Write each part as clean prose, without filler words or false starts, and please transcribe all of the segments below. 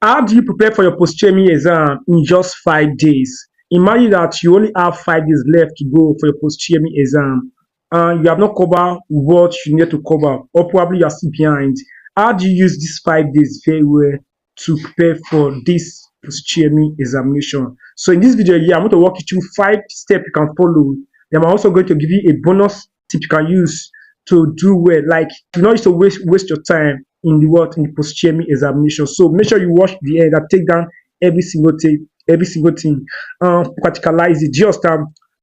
How do you prepare for your post UTME exam in just 5 days? Imagine that you only have 5 days left to go for your post UTME exam, and you have not covered what you need to cover, or probably you are still behind. How do you use these 5 days very well to prepare for this post UTME examination? So in this video here, I'm going to walk you through 5 steps you can follow. Then I'm also going to give you a bonus tip you can use to do well. Like, you not used to waste your time in the post UTME examination. So make sure you watch the end and take down every single thing, practicalize it. Just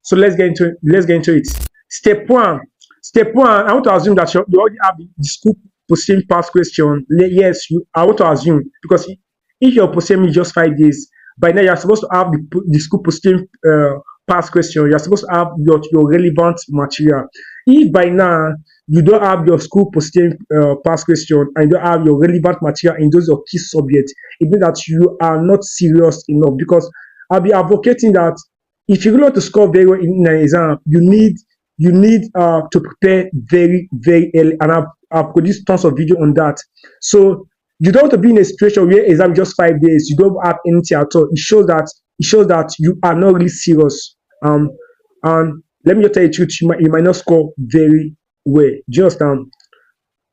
so let's get into it. Step one. I want to assume that you already have the school post UTME past question. Yes, I want to assume, because if your post UTME is just 5 days, by now you're supposed to have the school post UTME past question. You're supposed to have your relevant material. If by now you don't have your school post UTME past question and you don't have your relevant material in those your key subjects, it means that you are not serious enough. Because I'll be advocating that if you want to score very well in an exam, you need to prepare very, very early, and I've produced tons of video on that. So you don't want to be in a situation where exam just 5 days, you don't have anything at all. It shows that you are not really serious. And let me just tell you the truth, you might not score very well. Just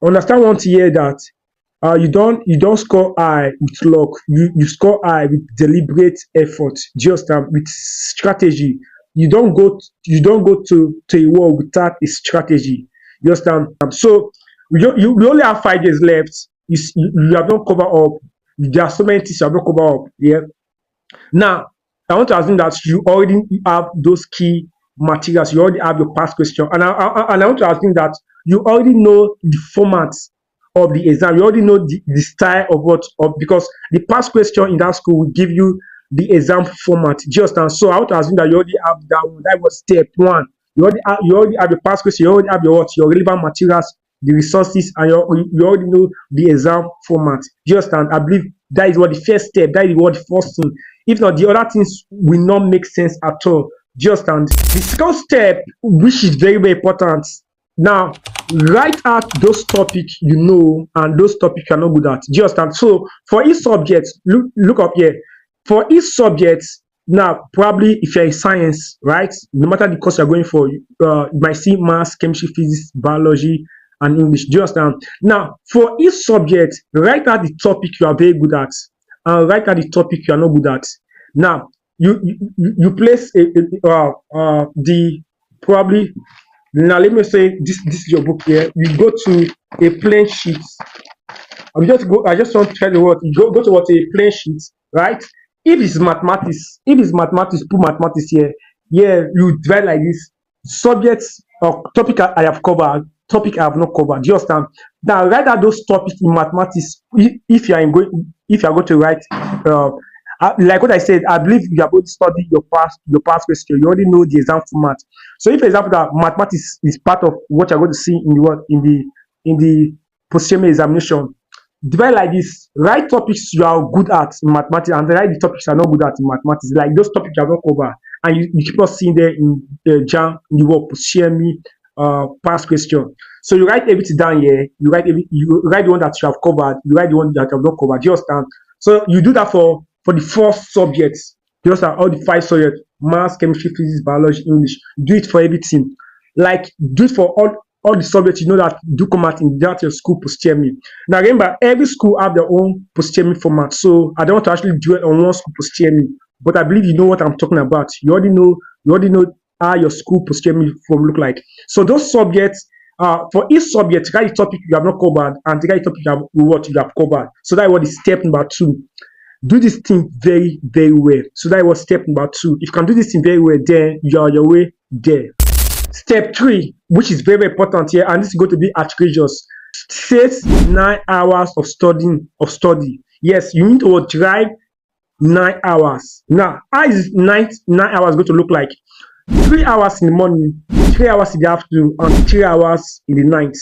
understand one thing here, that you don't score high with luck. You score high with deliberate effort. Just with strategy. You don't go to a war without a strategy. You understand? So we only have 5 days left. You have not covered up. There are so many things you have not covered up. Yeah. Now I want to assume that you already have those key materials. You already have your past question, and I want to assume that you already know the format of the exam. You already know the style of because the past question in that school will give you the exam format. Just so I want to assume that you already have that one. That was step one. You already have your past question. You already have your relevant materials, the resources, and you already know the exam format. Just I believe that is what the first step. That is what the first thing. If not, the other things will not make sense at all. Just the second step, which is very, very important. Now, write out those topics you know and those topics you are not good at. Just so for each subject, look up here. For each subject, now probably if you're in science, right? No matter the course you're going for, you might see maths, chemistry, physics, biology, and English. Just now for each subject, write out the topic you are very good at, and write out the topic you are not good at. Now you place the probably. Now let me say this is your book here. You go to a plain sheet. I just want to tell you what. You go to a plain sheet, right? If it's mathematics, put mathematics here. Yeah, you divide like this. Subjects or topic I have covered, topic I have not covered. Do you understand? Now write out those topics in mathematics. If you are going to write, like what I said, I believe you are going to study your past question. You already know the exam format. So if, for example, that mathematics is part of what you're going to see in the post UTME examination, divide like this. Write topics you are good at in mathematics, and write the topics you are not good at in mathematics. Like those topics you have not covered, and you keep on seeing there in JAM, in the word post UTME past question. So you write everything down here. You write the one that you have covered. You write the one that you have not covered. You understand? So you do that for the 4 subjects. Just all the 5 subjects: maths, chemistry, physics, biology, English. Do it for everything. Like, do it for all the subjects you know that do come out in that your school post UTME. Now remember, every school have their own post UTME format. So I don't want to actually do it on one school post UTME, but I believe you know what I'm talking about. You already know how your school post UTME form look like. So those subjects, for each subject, write the topic you have not covered and write the topic you have covered. So that was step number 2. Do this thing very, very well. So that was step number 2. If you can do this thing very well, then you are on your way there. Step 3, which is very, very important here, and this is going to be outrageous. Set 9 hours of study. Yes, you need to drive 9 hours. Now, how is 9 hours going to look like? 3 hours in the morning, 3 hours in the afternoon, and 3 hours in the night.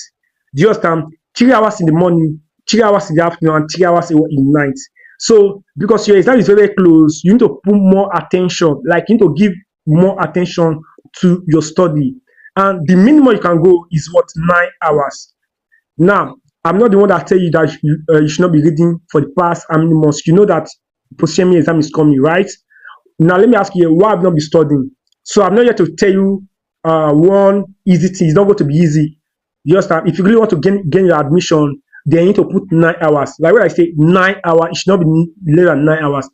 Do you understand? 3 hours in the morning, 3 hours in the afternoon, and 3 hours in the night. So because your exam is very, very close, you need to put more attention. Like, you need to give more attention to your study. And the minimum you can go is what? 9 hours. Now, I'm not the one that tell you that you should not be reading for the past how many months. You know that post UTME exam is coming, right? Now let me ask you, why have you not been studying? So I'm not here to tell you one easy thing. It's not going to be easy. Just if you really want to gain your admission, then you need to put 9 hours. Like when I say 9 hours, it should not be less than 9 hours.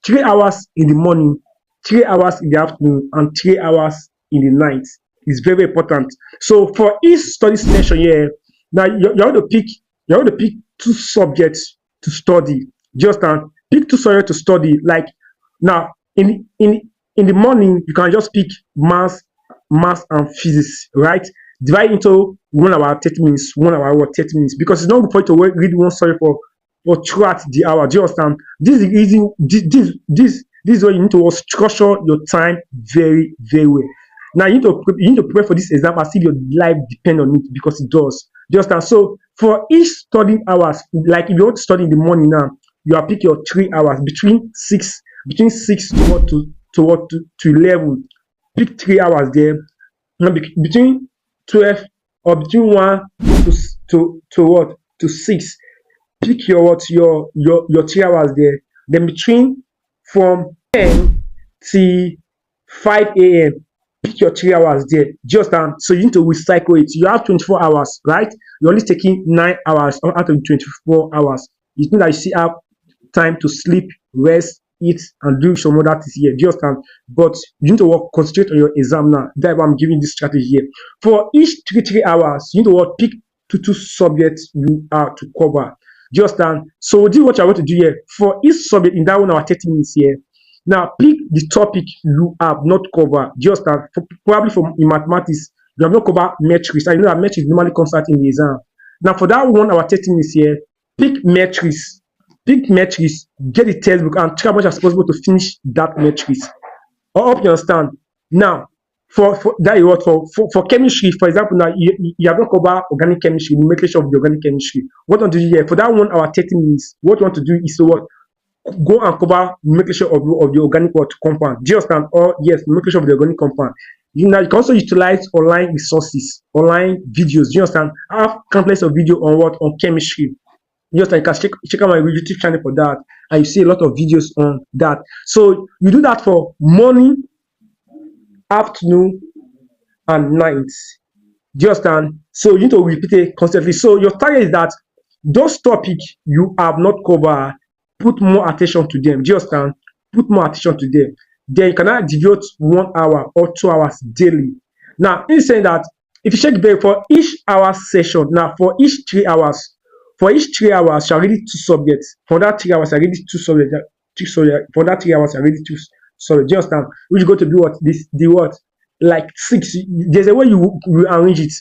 3 hours in the morning, 3 hours in the afternoon, and 3 hours in the night is very, very important. So for each study session here, now you have to pick two subjects to study. Just pick two subjects to study. Like now in the morning, you can just pick maths and physics, right? Divide into 1 hour 30 minutes, 1 hour or 30 minutes, because it's not good for you to read one story for throughout the hour. Do you understand? This is easy. This is where you need to structure your time very, very well. Now you need to prepare for this exam as if your life depends on it, because it does. Do you understand? So for each studying hours, like if you want to study in the morning now, you are pick your 3 hours between six to 11. Pick 3 hours there. Now between 12 or between 1 to 6, pick your 3 hours there. Then between from 10 till 5 a.m., pick your 3 hours there. Just so you need to recycle it. You have 24 hours, right? You're only taking 9 hours out of 24 hours. You think that you still have time to sleep, rest, eat, and do some other things here. Do you understand? But you need to concentrate on your exam now. That's why I'm giving this strategy here. For each 3 hours, you need to pick two subjects you are to cover. Do you understand? So this is what I want to do here. For each subject in that 1 hour 30 minutes here, now pick the topic you have not covered. Do you understand? Probably in mathematics, you have not covered metrics. I know that metrics normally comes out in the exam. Now for that 1 hour 30 minutes here, pick metrics. Pick metrics, get the textbook, and try as much as possible to finish that metrics. I hope you understand. Now, for that is what for chemistry, for example, now you have not covered organic chemistry, the nomenclature of the organic chemistry. What you want to do here for that 1 hour 30 minutes? What you want to do is to go and cover nomenclature of the organic compound. Do you understand? Or yes, nomenclature of the organic compound. You can also utilize online resources, online videos. Do you understand? I have countless of video on chemistry. Just like you can check out my YouTube channel for that, and you see a lot of videos on that. So you do that for morning, afternoon, and night. Do you understand? So you need to repeat it constantly. So your target is that those topics you have not covered, put more attention to them. Do you understand? Put more attention to them. Then you cannot devote 1 hour or 2 hours daily. Now, in saying that, if you check there for each hour session, now for each 3 hours. For each 3 hours, you are reading two subjects. For that 3 hours, I read two subjects. For that 3 hours, I read two subjects. Do you understand? Which is going to be what? Like 6. There's a way you arrange it.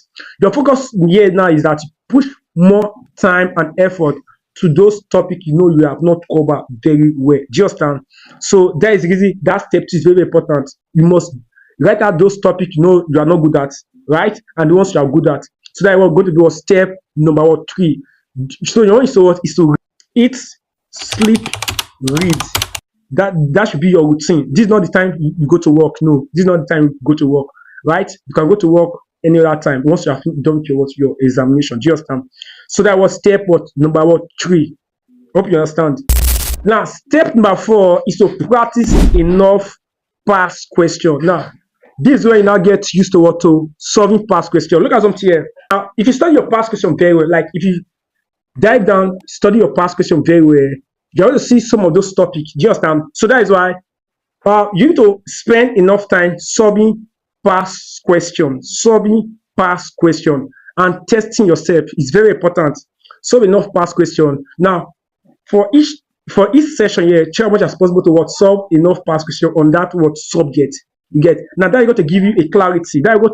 Your focus here now is that you push more time and effort to those topics you have not covered very well. Do you understand? So that is easy. That step 2 is very important. You must write out those topics you are not good at, right? And the ones you are good at. So that is going to be step number 3. So your is to eat, sleep, read. That should be your routine. This is not the time you go to work. No, this is not the time you go to work. Right? You can go to work any other time once you have done your examination. Do you understand? So that was step number 3. Hope you understand. Now step number 4 is to practice enough past question. Now this is where you now get used to solving past question. Look at something here. Now if you study your past question very well, like if you dive down, study your past question very well, you're going to see some of those topics. Do you understand? So that is why you need to spend enough time solving past questions, and testing yourself is very important. Solve enough past question. Now, for each session here, try as much as possible to solve enough past question on that subject. You get now that is going to give you a clarity. That is going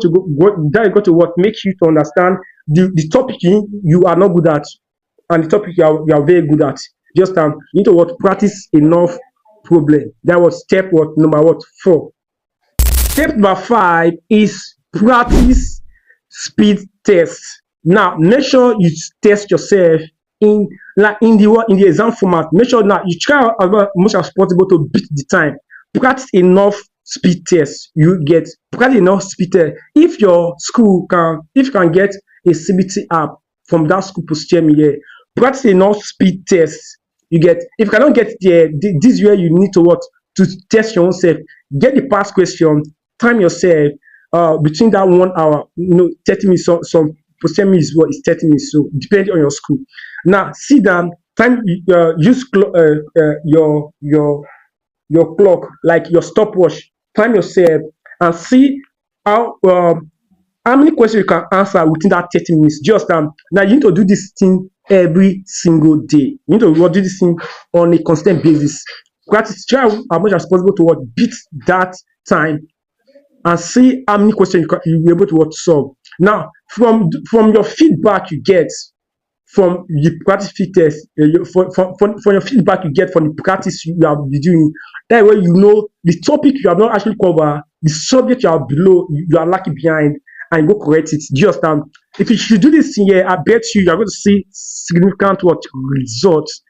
to make you to understand the topic you are not good at, and the topic you are very good at. Just you need to practice enough problem. That was step number 4. Step number 5 is practice speed test. Now make sure you test yourself in the exam format. Make sure now you try as much as possible to beat the time. Practice enough speed test. You get practice enough speed test. If your school can get a CBT app, from that school post UTME here. Practice enough speed tests. You get, if you cannot get there, this is where you need to what, to test your own self. Get the past question, time yourself between that 1 hour, 30 minutes. Some post UTME is what is 30 minutes. So depending on your school. Now sit down, time use your clock, like your stopwatch, time yourself and see how many questions you can answer within that 30 minutes. Just now you need to do this thing every single day. You need to do this thing on a constant basis. Practice, try as much as possible to what, beat that time and see how many questions you'll be able to what, solve. Now, from your feedback you get from the practice fit test, from your feedback you get from the practice you have been doing, that way you know the topic you have not actually covered, the subject you are below, you are lacking behind, and go correct it. Just if you should do this thing here, I bet you are going to see significant what results.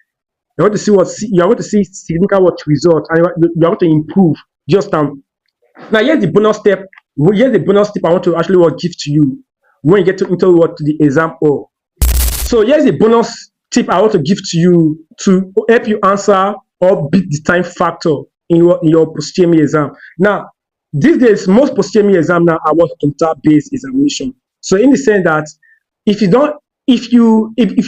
You're going to see significant what results, and you're going to improve. Just now here's the bonus step. Here's the bonus tip I want to actually what give to you when you get into what to the exam hall. So here's a bonus tip I want to give to you to help you answer or beat the time factor in your post UTME exam. Now, these days, most post UTME exam now are what computer-based examination. So in the sense that if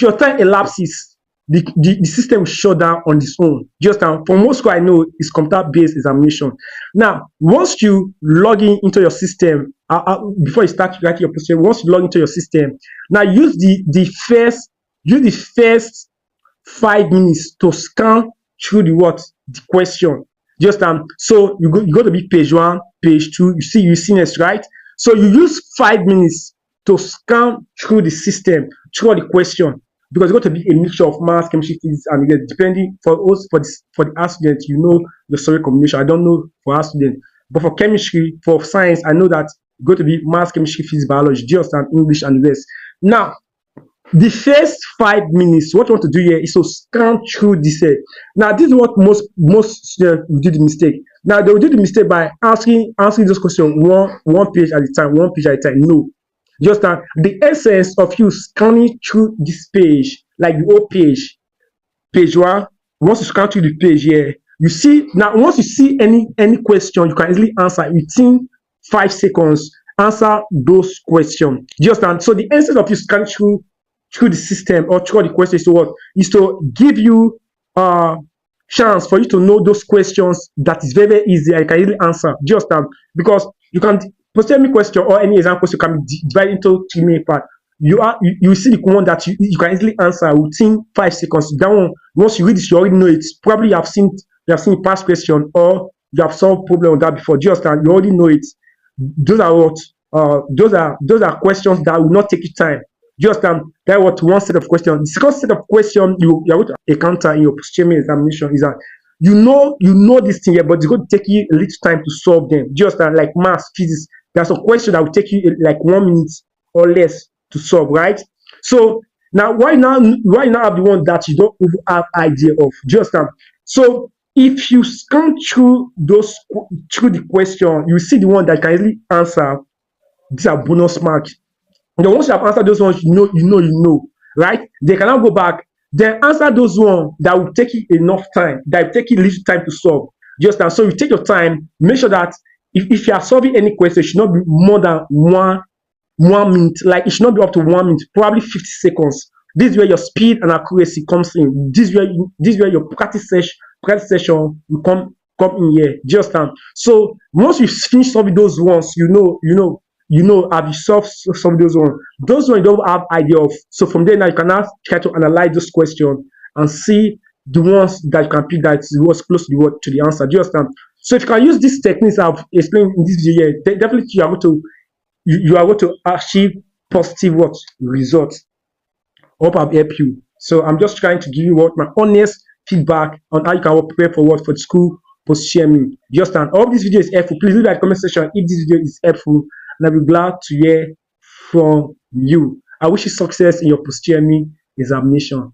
your time elapses, the system will shut down on its own. Just now, for most school I know, it's computer-based examination. Now, once you log into your system, before you start writing your post UTME, once you log into your system, now use the first 5 minutes to scan through the question. Just so you go to be page 1, page 2, you see next, right? So you use 5 minutes to scan through the system, through the question, because it's going to be a mixture of math, chemistry, physics, and depending for the art students, the solid combination. I don't know for art students, but for chemistry, for science, I know that it's going to be math, chemistry, physics, biology, just English, and the rest. Now, the first 5 minutes, what you want to do here is to scan through this. Now, this is what most students will do the mistake. Now, they will do the mistake by answering those questions one page at a time, one page at a time. No. Just the essence of you scanning through this page, like the whole page 1, once you scan through the page here, you see, now once you see any question, you can easily answer within 5 seconds, answer those questions. Just so the essence of you scanning through the system or through the questions is to give you chance for you to know those questions that is very, very easy and you can easily answer. Just because you can post UTME question or any exam question can be divided into 3 main parts. You see the one that you can easily answer within 5 seconds. That one, once you read this, you already know it. Probably you have seen past question or you have solved problem on that before. Just you already know it. Those are questions that will not take you time. Just that what one set of questions. The second set of questions you are going to encounter in your post UTME examination is that you know this thing here, but it's going to take you a little time to solve them. Just like math, physics, there's a question that will take you like 1 minute or less to solve, right? So now why now have the one that you don't even have idea of? Just so if you scan through the question, you see the one that can easily answer. These are bonus marks. And once you have answered those ones, you know, right? They cannot go back. Then answer those ones that will take you enough time, that will take you little time to solve. Just so you take your time, make sure that if you are solving any question, it should not be more than one minute. Like it should not be up to 1 minute, probably 50 seconds. This is where your speed and accuracy comes in. This is where your practice session will come in here. Just so once you finish solving those ones, have you solved some of those ones? Those ones you don't have idea of. So from there now you can now try to analyze those questions and see the ones that you can pick that was close to the answer. Do you understand? So if you can use these techniques I've explained in this video, definitely you are going to achieve positive results. I hope I've helped you. So I'm just trying to give you my honest feedback on how you can prepare for the school post UTME. Just I hope this video is helpful. Please leave that in the comment section if this video is helpful, and I'll be glad to hear from you. I wish you success in your post UTME examination.